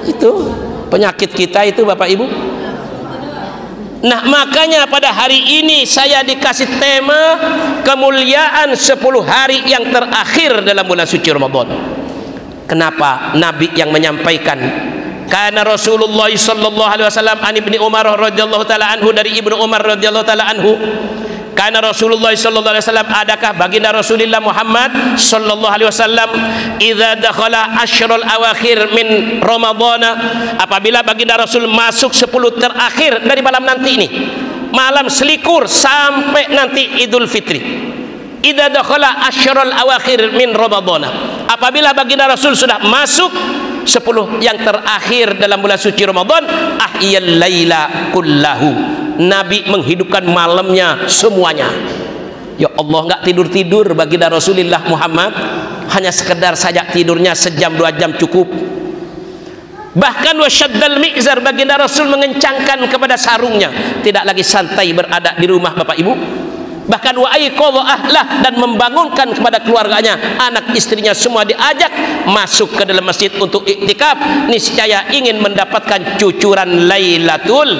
Itu penyakit kita itu, Bapak Ibu. Nah, makanya pada hari ini saya dikasih tema kemuliaan 10 hari yang terakhir dalam bulan suci Ramadan. Kenapa? Nabi yang menyampaikan, karena Rasulullah sallallahu alaihi wasallam an Ibnu Umar radhiyallahu taala anhu, dari Ibnu Umar radhiyallahu taala anhu, karena Rasulullah sallallahu alaihi wasallam, adakah baginda Rasulullah Muhammad sallallahu alaihi wasallam, idza dakhala asyrul awakhir min Ramadhan, apabila baginda Rasul masuk 10 terakhir dari malam nanti ini, malam selikur sampai nanti Idul Fitri. Idza dakhala asyrul awakhir min Ramadhan, apabila baginda Rasul sudah masuk 10 yang terakhir dalam bulan suci Ramadan, ahyal laila kullahu, Nabi menghidupkan malamnya semuanya. Ya Allah, nggak tidur-tidur baginda Rasulullah Muhammad, hanya sekedar saja tidurnya sejam 2 jam cukup. Bahkan wasyaddal mi'zar, baginda Rasul mengencangkan kepada sarungnya, tidak lagi santai berada di rumah Bapak Ibu. Bahkan wa aiqadha ahlah, dan membangunkan kepada keluarganya, anak istrinya semua diajak masuk ke dalam masjid untuk iktikaf, niscaya ingin mendapatkan cucuran Lailatul.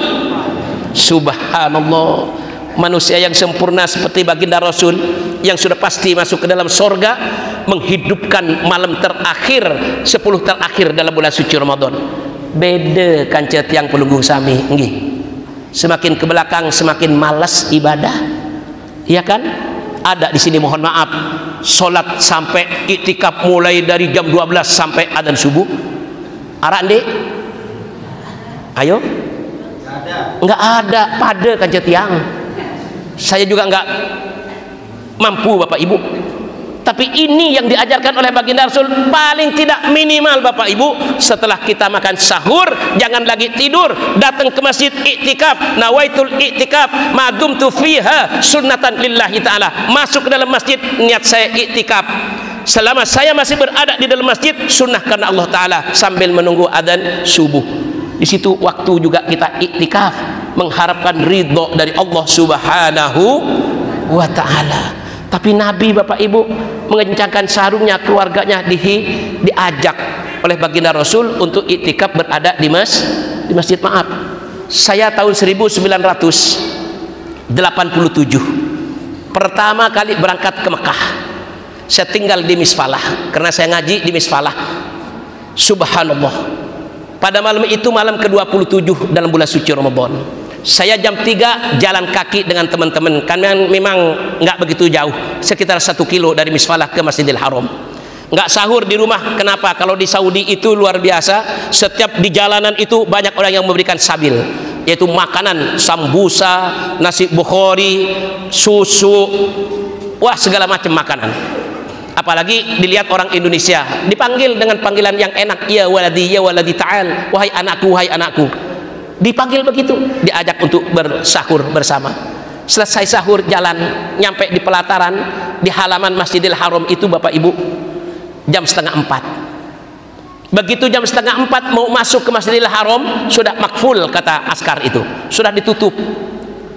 Subhanallah, manusia yang sempurna seperti baginda Rasul yang sudah pasti masuk ke dalam sorga, menghidupkan malam terakhir 10 terakhir dalam bulan suci Ramadan. Beda kancet yang pelunggung sami nggih. Semakin ke belakang semakin malas ibadah. Iya kan? Ada di sini, mohon maaf, sholat sampai iktikaf mulai dari jam 12 sampai adzan subuh. Arak ndek? Ayo? Enggak ada, pada kan tiang. Saya juga enggak mampu Bapak Ibu. Tapi ini yang diajarkan oleh baginda Rasul, paling tidak minimal Bapak Ibu, setelah kita makan sahur jangan lagi tidur, datang ke masjid iktikaf, nawaitul iktikaf madumtu fiha sunnatan lillahi ta'ala, masuk ke dalam masjid, niat saya iktikaf selama saya masih berada di dalam masjid, sunnah karena Allah Ta'ala, sambil menunggu adzan subuh. Di situ waktu juga kita iktikaf, mengharapkan ridho dari Allah Subhanahu wa Ta'ala. Tapi Nabi Bapak Ibu mengencangkan sarungnya, keluarganya diajak oleh baginda Rasul untuk iktikaf berada di masjid. Maaf, saya tahun 1987 pertama kali berangkat ke Mekah. Saya tinggal di Misfalah karena saya ngaji di Misfalah. Subhanallah, pada malam itu malam ke-27 dalam bulan suci Ramadan. Saya jam 3 jalan kaki dengan teman-teman, karena memang nggak begitu jauh, sekitar 1 kilo dari Misfalah ke Masjidil Haram. Nggak sahur di rumah. Kenapa? Kalau di Saudi itu luar biasa, setiap di jalanan itu banyak orang yang memberikan sabil, yaitu makanan, sambusa, nasi bukhari, susu, wah segala macam makanan. Apalagi dilihat orang Indonesia dipanggil dengan panggilan yang enak, ya waladi ta'al, wahai anakku, wahai anakku. Dipanggil begitu, diajak untuk bersahur bersama. Selesai sahur, jalan nyampe di pelataran di halaman Masjidil Haram itu Bapak Ibu jam 3:30. Begitu jam 3:30 mau masuk ke Masjidil Haram, sudah makful, kata askar itu, sudah ditutup.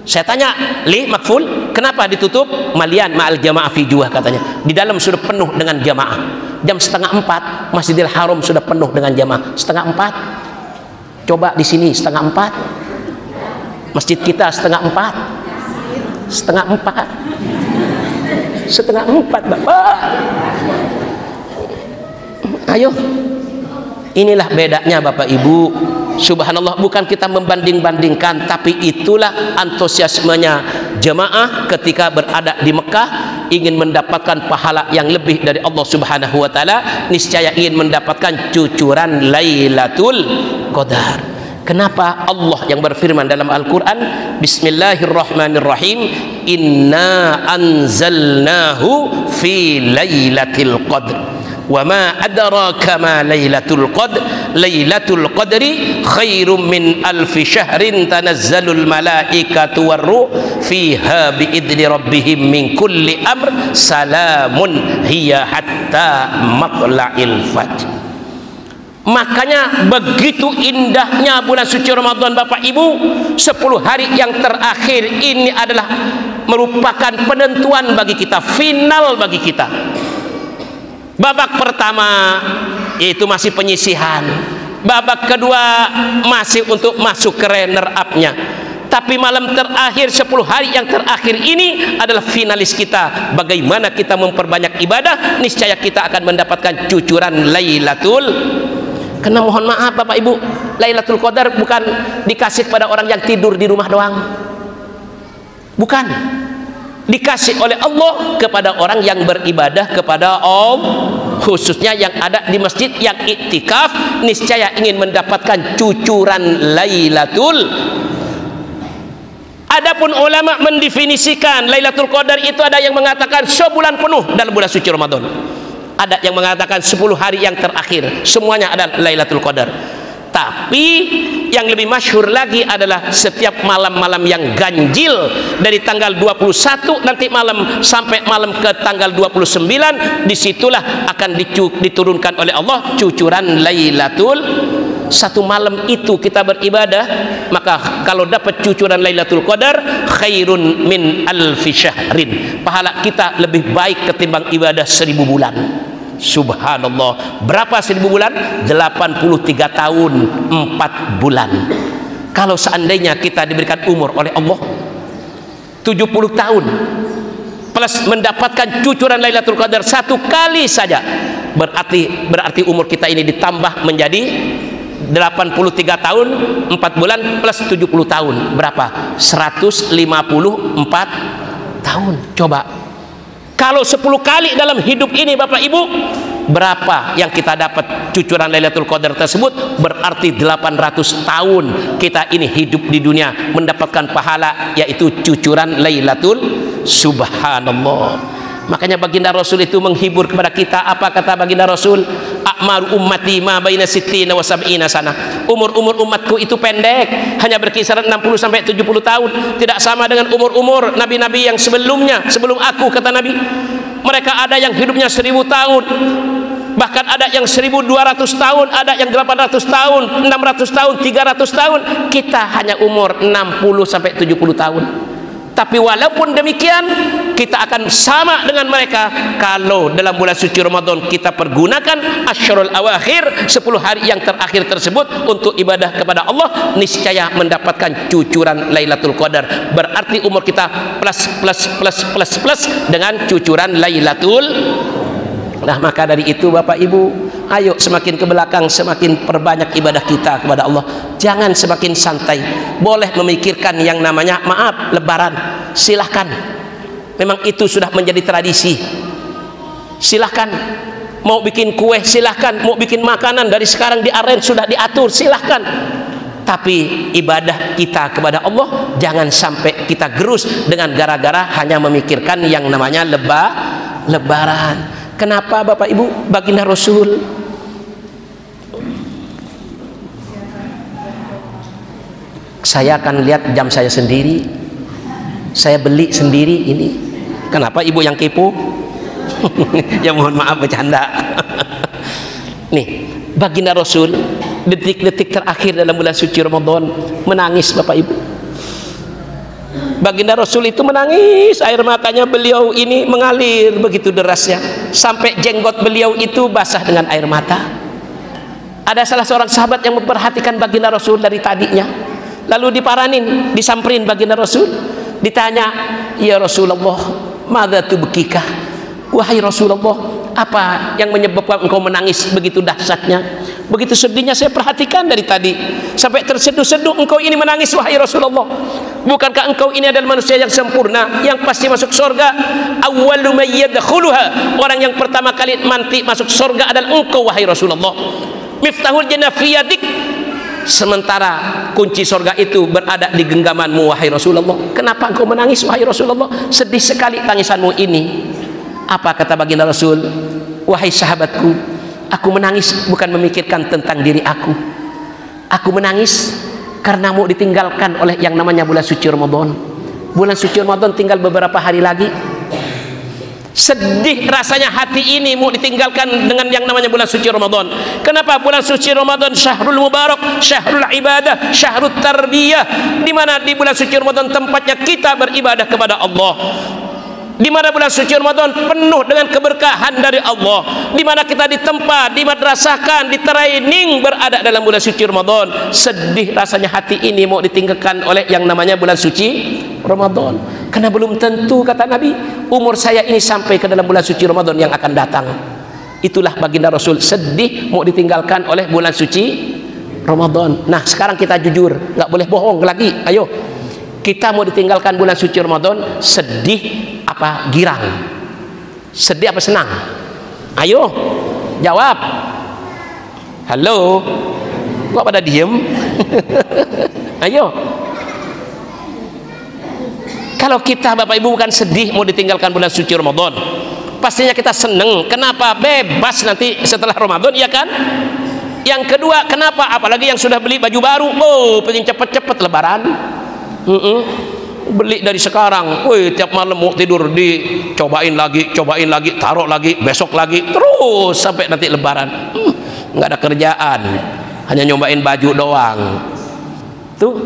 Saya tanya, li makful, kenapa ditutup? Malian ma'al jamaah fi juah, katanya. Di dalam sudah penuh dengan jamaah. Jam 3:30 Masjidil Haram sudah penuh dengan jamaah. 3:30. Coba di sini 3:30, masjid kita 3:30, 3:30, Bapak. Ayo, inilah bedanya Bapak Ibu. Subhanallah, bukan kita membanding-bandingkan, tapi itulah antusiasmenya jemaah ketika berada di Mekah, ingin mendapatkan pahala yang lebih dari Allah Subhanahu wa Ta'ala, niscaya ingin mendapatkan cucuran Lailatul Qadar. Kenapa Allah yang berfirman dalam Al-Quran, Bismillahirrahmanirrahim, Inna anzalnahu fi Lailatul Qadr, wa ma adraka ma Lailatul Qadr, Lailatul Qadri khairum min alfi syahrin tanazzalul malaikatu warruh fiha biidni rabbihim min kulli amr salamun hiya hatta matla'il fajr. Makanya begitu indahnya bulan suci Ramadan Bapak Ibu. 10 hari yang terakhir ini adalah merupakan penentuan bagi kita, final bagi kita. Babak pertama yaitu masih penyisihan, babak kedua masih untuk masuk ke runner up-nya. Tapi malam terakhir, 10 hari yang terakhir ini adalah finalis kita. Bagaimana kita memperbanyak ibadah, niscaya kita akan mendapatkan cucuran Lailatul. Karena mohon maaf Bapak Ibu, Lailatul Qadar bukan dikasih kepada orang yang tidur di rumah doang. Bukan. Dikasih oleh Allah kepada orang yang beribadah kepada Allah, khususnya yang ada di masjid, yang iktikaf, niscaya ingin mendapatkan cucuran Lailatul. Adapun ulama mendefinisikan Lailatul Qadar itu, ada yang mengatakan sebulan penuh dalam bulan suci Ramadan. Ada yang mengatakan 10 hari yang terakhir, semuanya adalah Lailatul Qadar. Tapi yang lebih masyhur lagi adalah setiap malam-malam yang ganjil dari tanggal 21 nanti malam sampai malam ke tanggal 29, disitulah akan diturunkan oleh Allah cucuran Lailatul. Satu malam itu kita beribadah, maka kalau dapat cucuran Lailatul Qadar, khairun min alfi syahrin, pahala kita lebih baik ketimbang ibadah 1000 bulan. Subhanallah. Berapa 1000 bulan? 83 tahun 4 bulan. Kalau seandainya kita diberikan umur oleh Allah 70 tahun plus mendapatkan cucuran Lailatul Qadar 1 kali saja, berarti umur kita ini ditambah menjadi 83 tahun 4 bulan plus 70 tahun. Berapa? 154 tahun. Coba kalau 10 kali dalam hidup ini Bapak Ibu, berapa yang kita dapat cucuran Lailatul Qadar tersebut? Berarti 800 tahun kita ini hidup di dunia mendapatkan pahala, yaitu cucuran Lailatul. Subhanallah. Makanya baginda Rasul itu menghibur kepada kita. Apa kata baginda Rasul? A'maru ummati ma baina sittina wa sab'ina sana. Umur umatku itu pendek, hanya berkisaran 60 sampai 70 tahun. Tidak sama dengan umur nabi-nabi yang sebelumnya, sebelum aku, kata Nabi. Mereka ada yang hidupnya 1000 tahun, bahkan ada yang 1200 tahun, ada yang 800 tahun, 600 tahun, 300 tahun. Kita hanya umur 60 sampai 70 tahun. Tapi walaupun demikian, kita akan sama dengan mereka kalau dalam bulan suci Ramadan kita pergunakan Asyurul Awakhir, 10 hari yang terakhir tersebut untuk ibadah kepada Allah, niscaya mendapatkan cucuran Lailatul Qadar. Berarti umur kita plus dengan cucuran Lailatul. Nah, maka dari itu Bapak Ibu, ayo semakin ke belakang semakin perbanyak ibadah kita kepada Allah. Jangan semakin santai. Boleh memikirkan yang namanya lebaran, silahkan. Memang itu sudah menjadi tradisi. Silahkan. Mau bikin kue silahkan, mau bikin makanan dari sekarang di-arrange, sudah diatur, silahkan. Tapi ibadah kita kepada Allah jangan sampai kita gerus dengan gara-gara hanya memikirkan yang namanya lebaran. Kenapa Bapak Ibu? Baginda Rasul saya akan lihat jam saya sendiri, saya beli sendiri ini. Kenapa Ibu yang kepo? Ya mohon maaf bercanda. Nih, baginda Rasul detik-detik terakhir dalam bulan suci Ramadan menangis Bapak Ibu. Baginda Rasul itu menangis, air matanya beliau ini mengalir begitu derasnya sampai jenggot beliau itu basah dengan air mata. Ada salah seorang sahabat yang memperhatikan baginda Rasul dari tadinya, lalu diparanin, disamperin baginda Rasul, ditanya, ya Rasulullah, madza tubkika? Wahai Rasulullah, apa yang menyebabkan engkau menangis begitu dahsyatnya, begitu sedihnya? Saya perhatikan dari tadi sampai terseduh-seduh engkau ini menangis, wahai Rasulullah. Bukankah engkau ini adalah manusia yang sempurna, yang pasti masuk surga? Awwalu may yadkhuluha, orang yang pertama kali nanti masuk surga adalah engkau, wahai Rasulullah. Miftahul jannah fi yadik, sementara kunci surga itu berada di genggamanmu, wahai Rasulullah. Kenapa engkau menangis, wahai Rasulullah? Sedih sekali tangisanmu ini. Apa kata baginda Rasul? Wahai sahabatku, aku menangis bukan memikirkan tentang diri aku. Aku menangis karena mau ditinggalkan oleh yang namanya bulan suci Ramadan. Bulan suci Ramadan tinggal beberapa hari lagi. Sedih rasanya hati ini mau ditinggalkan dengan yang namanya bulan suci Ramadan. Kenapa? Bulan suci Ramadan syahrul mubarak, syahrul ibadah, syahrul tarbiyah, di mana di bulan suci Ramadan tempatnya kita beribadah kepada Allah, di mana bulan suci Ramadan penuh dengan keberkahan dari Allah, di mana kita ditempa, dimadrasahkan, ditraining berada dalam bulan suci Ramadan. Sedih rasanya hati ini mau ditinggalkan oleh yang namanya bulan suci Ramadan, karena belum tentu, kata Nabi, umur saya ini sampai ke dalam bulan suci Ramadan yang akan datang. Itulah baginda Rasul sedih mau ditinggalkan oleh bulan suci Ramadan. Nah, sekarang kita jujur, nggak boleh bohong lagi. Ayo, kita mau ditinggalkan bulan suci Ramadan, sedih apa girang? Sedih apa senang? Ayo jawab. Halo, kok pada diem? Ayo. Kalau kita Bapak Ibu bukan sedih mau ditinggalkan bulan suci Ramadan, pastinya kita seneng. Kenapa? Bebas nanti setelah Ramadan, ya kan? Yang kedua, kenapa? Apalagi yang sudah beli baju baru, oh pengen cepet-cepet lebaran. Beli dari sekarang, woi tiap malam mau tidur dicobain lagi, taruh lagi, besok lagi, terus sampai nanti lebaran. Nggak ada kerjaan, hanya nyobain baju doang. Tuh,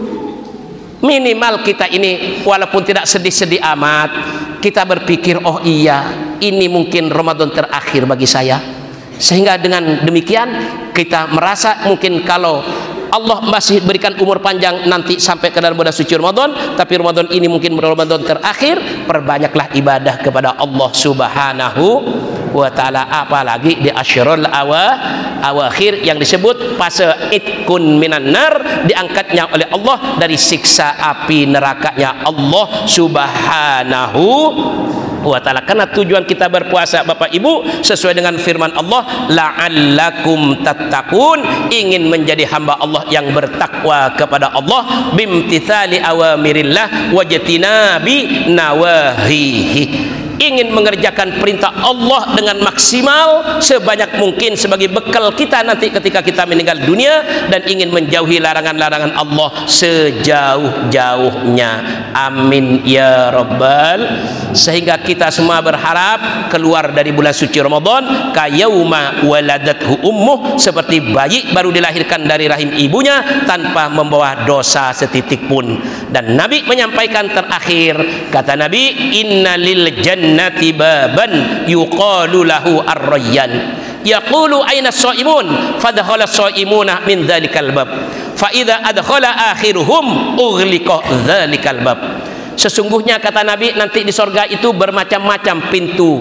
minimal kita ini walaupun tidak sedih-sedih amat, kita berpikir, oh iya, ini mungkin Ramadan terakhir bagi saya. Sehingga dengan demikian kita merasa mungkin kalau Allah masih berikan umur panjang nanti sampai ke dalam bulan suci Ramadan, tapi Ramadan ini mungkin Ramadan terakhir, perbanyaklah ibadah kepada Allah Subhanahu wa ta'ala, apalagi di Asyrul awakhir yang disebut fase itkun minan nar, diangkatnya oleh Allah dari siksa api nerakanya Allah Subhanahu wa ta'ala. Karena tujuan kita berpuasa Bapak Ibu sesuai dengan firman Allah, la'allakum tattaqun, ingin menjadi hamba Allah yang bertakwa kepada Allah, bimtithali awamirillah wajtinabi nawahihi, ingin mengerjakan perintah Allah dengan maksimal sebanyak mungkin sebagai bekal kita nanti ketika kita meninggal dunia, dan ingin menjauhi larangan-larangan Allah sejauh-jauhnya. Amin ya rabbal. Sehingga kita semua berharap keluar dari bulan suci Ramadan kayauma waladathu ummuh, seperti bayi baru dilahirkan dari rahim ibunya tanpa membawa dosa setitik pun. Dan Nabi menyampaikan terakhir, kata Nabi, innalil jannati baban yuqalu lahu ar-rayyan yaqulu aina as-shaimun fadkhala as-shaimuna min dzalikal bab fa idza adkhala akhiruhum ughliqa dzalikal bab. Sesungguhnya kata Nabi, nanti di sorga itu bermacam-macam pintu.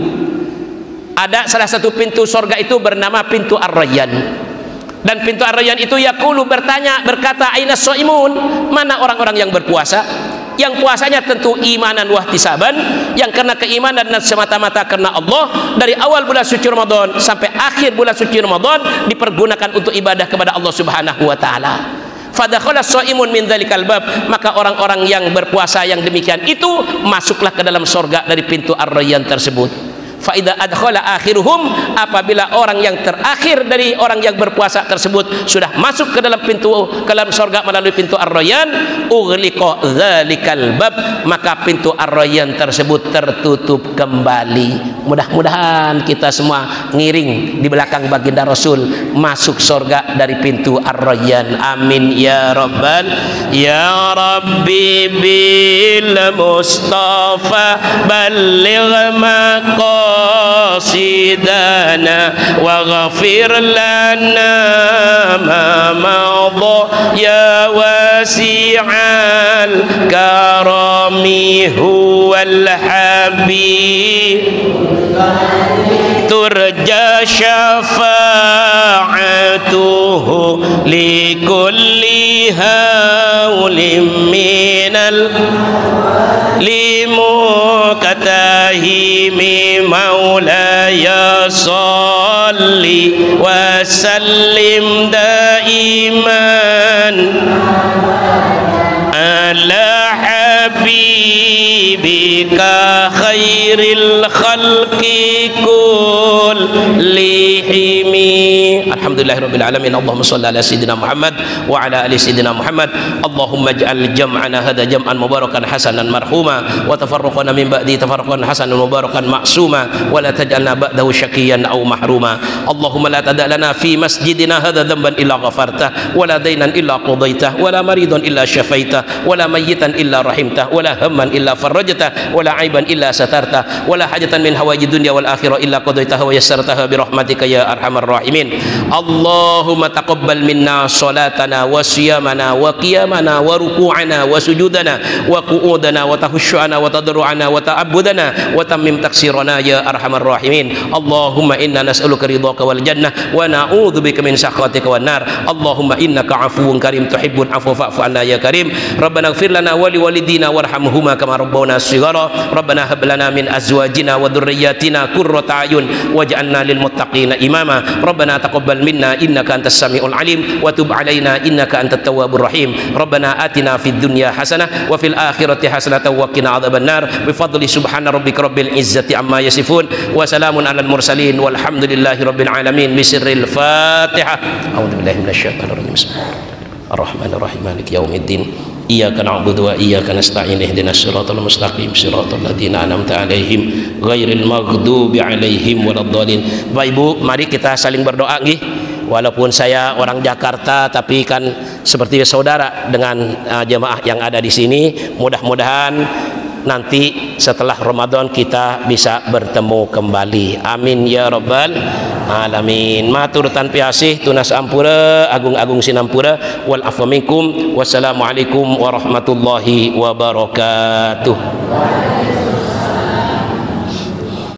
Ada salah satu pintu sorga itu bernama pintu Ar-Rayyan, dan pintu Ar-Rayyan itu yaqulu berkata aina as-shaimun, mana orang-orang yang berpuasa, yang puasanya tentu imanan wahtisaban, yang karena keimanan dan semata-mata karena Allah, dari awal bulan suci Ramadan sampai akhir bulan suci Ramadan dipergunakan untuk ibadah kepada Allah Subhanahu wa ta'ala. Fadakhala shaimun min dzalikal bab, maka orang-orang yang berpuasa yang demikian itu masuklah ke dalam surga dari pintu Ar-Rayyan tersebut. Fa idza adkhala akhiruhum, apabila orang yang terakhir dari orang yang berpuasa tersebut sudah masuk ke dalam pintu, ke dalam surga melalui pintu Ar-Rayyan, ughliqa dzalikal bab, maka pintu Ar-Rayyan tersebut tertutup kembali. Mudah-mudahan kita semua ngiring di belakang baginda Rasul masuk surga dari pintu Ar-Rayyan. Amin ya rabbal. Ya rabbi bil mustafa balligh maqasidana waghfir lana ma madha ya wasi'al karami huwal habib turja syafa'atuhu likulli hawlim minal limukatahimi maulaya salli wa sallim daiman ala habibika khairil khalqi kullihimi. walhamdulillahirabbil alamin. Allahumma shalli ala sayyidina Muhammad wa ala ali sayyidina Muhammad. Allahumma ij'al jam'ana hadza jam'an mubarakan hasanan marhuma wa tafarraqana min ba'di tafarraqan hasanan mubarakan ma'suma wa la taj'alna ba'dahu syaqiyan aw mahruma. Allahumma la tada' lana fi masjidina hadza dhanban illa ghafartah wa la daynan illa qadaitah wa la maridan illa syafaitah wa la mayyitan illa rahimtah wa la hamman illa farajtah wa la aiban illa satartah wa la hajatan min hawaiji dunya wal akhirah illa qadaitaha wa yassartaha bi rahmatika ya arhamar rahimin. Allahumma taqabbal minna salatana wa siyamana wa qiyamana wa ruku'ana wa sujudana wa qu'udana wa tahushu'ana wa tadarru'ana wa ta'abbudana wa tammim taksirana ya arhamar rahimin. Allahumma inna nas'aluka ridhaka wal jannah wa na'udzubika min sakhatika wan nar. Allahumma innaka afuwun karim tuhibbul afwa fa'fu anna ya karim. Rabbana ighfir lana wa li walidina warhamhuma kama rabbawna shighara. Rabbana hab lana min azwajina wa dhurriyyatina qurrata a'yun waj'alna lil muttaqina imama. Rabbana taqabbal minna innaka antas samiul alim wa tub alaina innaka antat tawwabur rahim. Rabbana atina fid dunya hasanah wa fil akhirati hasanah wa qina adzabannar bi fadli subhana rabbika rabbil izzati amma yasifun wa salamun alal mursalin walhamdulillahi rabbil alamin bi sirril fatihah. A'udzu billahi minasyaitonir rajim. Ar-rahmanir rahim maliki yaumiddin. Iyyaka na'budu wa iyyaka nasta'in ihdinas siratal mustaqim siratal ladzina an'amta 'alaihim ghairil maghdubi 'alaihim waladdallin. Bapak Ibu, mari kita saling berdoa nggih. Walaupun saya orang Jakarta tapi kan seperti saudara dengan jemaah yang ada di sini. Mudah-mudahan nanti setelah Ramadan kita bisa bertemu kembali. Amin ya rabbal alamin. Matur tanpi asih tunas ampura agung-agung sinampura wal afwa minkum. Wassalamualaikum warahmatullahi wabarakatuh.